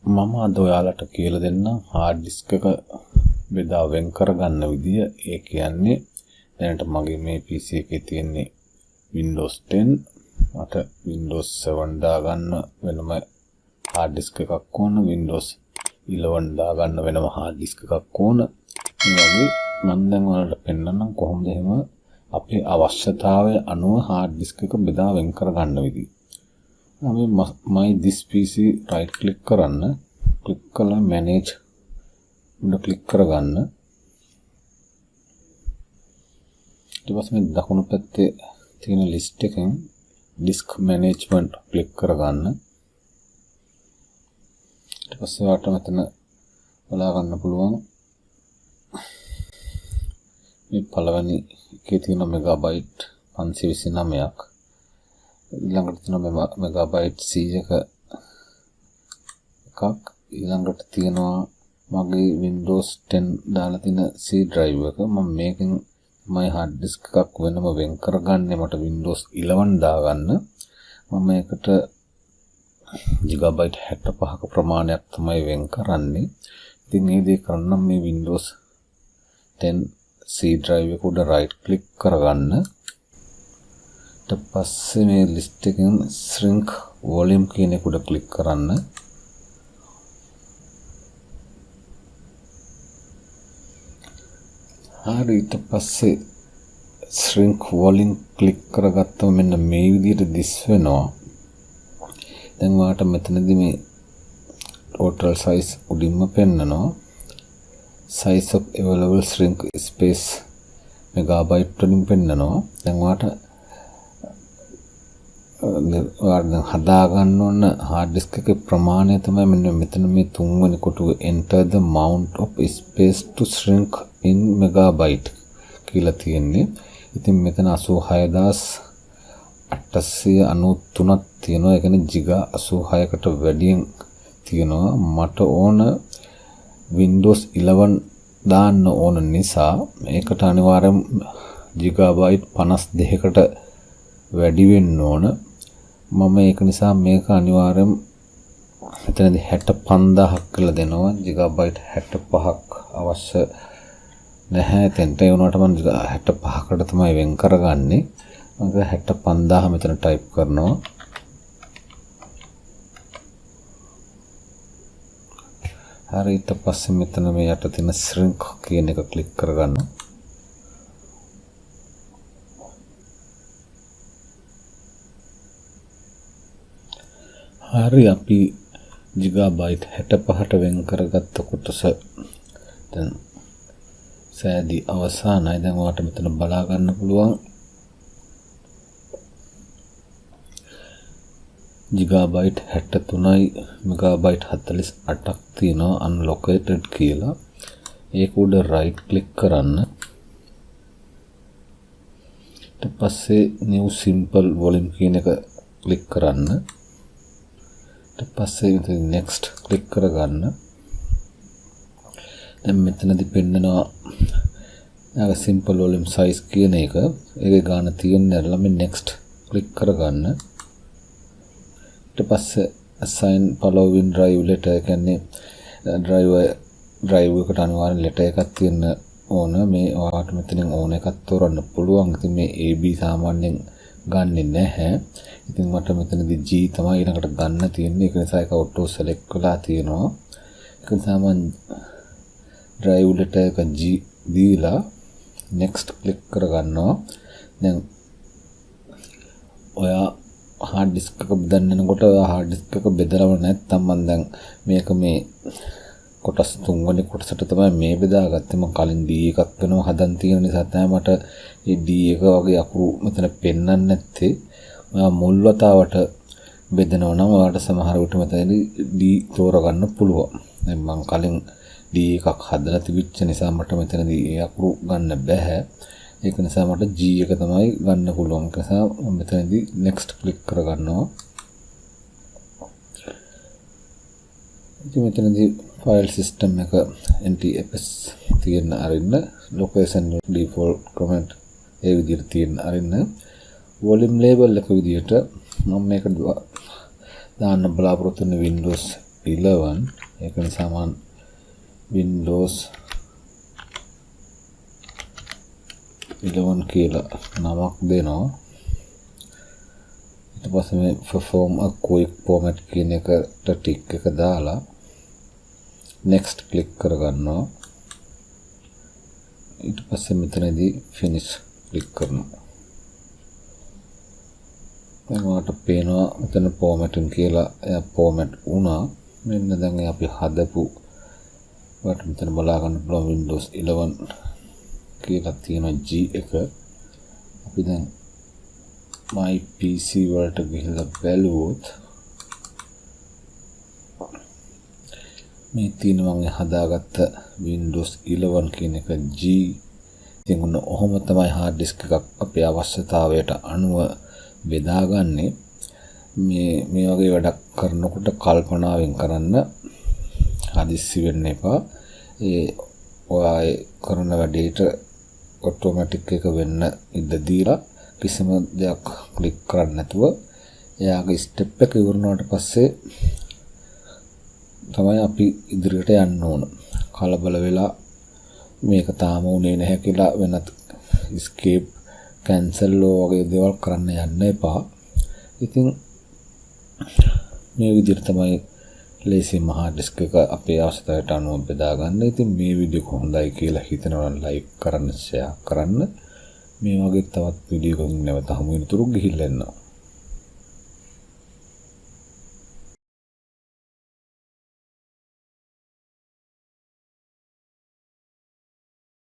මම අද ඔයාලට කියලා දෙන්නම් hard disk එක බෙදා වෙන් කරගන්න විදිය. ඒ කියන්නේ දැනට මගේ මේ PC එකේ තියෙන්නේ Windows 10. මට Windows 7 දාගන්න වෙනම hard disk එකක් ඕන. Windows 11 දාගන්න වෙනම hard disk එකක් ඕන. ඒ වගේ මම දැන් ඔයාලට පෙන්නන්නම් කොහොමද එහෙම අපේ අවශ්‍යතාවය අනුව hard disk එක බෙදා වෙන් කරගන්න විදිය. my this PC right click කරන්න, click කරලා manage උඩ click කරගන්න. ඊට පස්සේ මේ දකුණු පැත්තේ තියෙන list එකෙන් disk management click කරගන්න. ඊට පස්සේ ඔයාලට මෙතන බලා ගන්න පුළුවන් මේ පළවෙනි එකේ තියෙන මෙගාබයිට් 529ක්. ඊළඟට තියෙනවා මෙගාබයිට් 100ක එකක්. ඊළඟට තියෙනවා මගේ Windows 10 දාලා තියෙන C drive එක. මම මේකෙන් my hard disk එකක් වෙනම වෙන් කරගන්නේ මට Windows 11 දාගන්න. මම මේකට gigabyte 65ක ප්‍රමාණයක් තමයි වෙන් කරන්නේ. ඉතින් මේ දේ කරන්න මේ Windows 10 C drive එක උඩ right click කරගන්න. ඊට පස්සේ මේ list එකෙන් shrink volume කියන එක උඩ click කරන්න. හරි, ඊට පස්සේ shrink volume click කරගත්තම මෙන්න මේ විදිහට දිස් වෙනවා. දැන් ඔයාලට මෙතනදී මේ total size උඩින්ම පෙන්නනවා. size of available shrink space megabyte වලින් පෙන්නනවා. දැන් ඔයාලට හදා ගන්න ඕන hard disk එකේ ප්‍රමාණය තමයි මෙන්න මෙතන මේ තුන්වෙනි කොටුව enter the amount of space to shrink in megabyte කියලා තියෙන්නේ. ඉතින් මෙතන 86893ක් තියෙනවා. ඒ කියන්නේ giga 86කට වැඩියෙන් තියෙනවා. මට ඕන Windows 11 දාන්න ඕන නිසා මේකට අනිවාර්යෙන් gigabyte 52කට වැඩි වෙන්න ඕන. මම ඒක නිසා මේක අනිවාර්යෙන් එතනදී 65000ක් කියලා දෙනවා. gigabyte 65ක් අවශ්‍ය නැහැ. එතනට ඒ වුණාට මම 65කට තමයි වෙන් කරගන්නේ. මම 65000 මෙතන ටයිප් කරනවා. හරි, ඊට පස්සේ මෙතන මේ යට තියෙන shrink කියන එක ක්ලික් කරගන්න. හරි, අපි gigabyte 65ට වෙන් කරගත්ත කොටස දැන් සෑදී අවසానයි. දැන් ඔයාලට මෙතන බලා ගන්න පුළුවන් gigabyte 63යි megabyte 48ක් තියෙනවා unallocated කියලා. ඒක උඩ right click කරන්න. ඊට පස්සේ new simple volume කියන එක click කරන්න. ඊට පස්සේ next click කරගන්න. දැන් මෙතනදී පෙන්නනවා simple volume size කියන එක. ඒකේ ගාන තියෙන්නේ අරලා මේ next click කරගන්න. ඊට පස්සේ assign following drive letter කියන්නේ drive එකට අනිවාර්යෙන් letter එකක් තියෙන්න ඕන. මේ ඔයාලට මෙතනින් ඕන එකක් තෝරන්න පුළුවන්. ඉතින් මේ AB සාමාන්‍යයෙන් ගන්නෙ නැහැ. ඉතින් මට මෙතනදී G තමයි ඊළඟට ගන්න තියෙන්නේ. ඒක නිසා ඒක auto select වෙලා තියෙනවා. ඒක නිසා මම drive letter එක G දීලා next click කරගන්නවා. දැන් ඔයා hard disk එක බෙදන්නකොට hard disk එක බෙදලව නැත්නම් මම දැන් මේක මේ කොටස් තුන්වෙනි කොටසට තමයි මේ බෙදාගත්තේ. මම කලින් D එකක් වෙනව හදන් තියෙන නිසා තමයි මට මේ D එක වගේ අකුරු මෙතන පෙන්වන්නේ නැත්තේ. ඔයා මුල් වතාවට බෙදනවා නම් ඔයාලට සමහර විට මෙතනදී D තෝරගන්න පුළුවන්. දැන් මම කලින් D එකක් හදලා තිබිච්ච නිසා මට මෙතනදී ඒ අකුරු ගන්න බෑ. ඒක නිසා මට G එක තමයි ගන්න පුළුවන්. ඒක නිසා මම මෙතනදී next click කරගන්නවා. ඉතින් මෙතනදී file system එක NTFS තියෙන අරින්න, location default comment ඒ විදිහට තියෙන අරින්න, volume label එක විදිහට මම මේක දාන්න බලාපොරොත්තු වෙන Windows 11 ඒක නිසා මම Windows 11 කියලා නමක් දෙනවා. ඊට පස්සේ මේ perform a quick format කියන එකට ටික් එක දාලා next click කරගන්නවා. ඊට පස්සේ මෙතනදී finish click කරනවා. දැන් ඔයාලට පේනවා මෙතන formatting කියලා format වුණා. මෙන්න දැන් අපි හදපු වට මෙතන බලා ගන්න පුළුවන් Windows 11 කියලා තියෙන G එක. අපි දැන් my PC වලට ගිහිල්ලා බැලුවොත් මේ තියෙන මම හදාගත්ත Windows 11 කියන එක G. ඉතින් ඔන්න ඔහොම තමයි hard disk එකක් අපේ අවශ්‍යතාවයට අනුව බෙදාගන්නේ. මේ වගේ වැඩක් කරනකොට කල්පනාවෙන් කරන්න, හදිස්සි වෙන්න එපා. ඔයා කරන වැඩේට ඔටෝමැටික් එක වෙන්න ඉඩ දීලා කිසිම දෙයක් ක්ලික් කරන්න නැතුව එයාගේ ස්ටෙප් එක ඉවරනාට පස්සේ තමයි අපි ඉදිරියට යන්න ඕන. කලබල වෙලා මේක තාම උනේ නැහැ කියලා වෙනත් escape cancel වගේ දේවල් කරන්න යන්න එපා. ඉතින් මේ විදිහට තමයි ලේසියෙන්ම hard disk එක අපේ අවශ්‍යතාවයට අනුව බෙදාගන්න. ඉතින් මේ වීඩියෝ එක හොඳයි කියලා හිතනවා නම් like කරන්න, share කරන්න. මේ වගේ තවත් වීඩියෝ එකකින් නැවත හමු වෙනතුරු ගිහිල්ලා එන්න.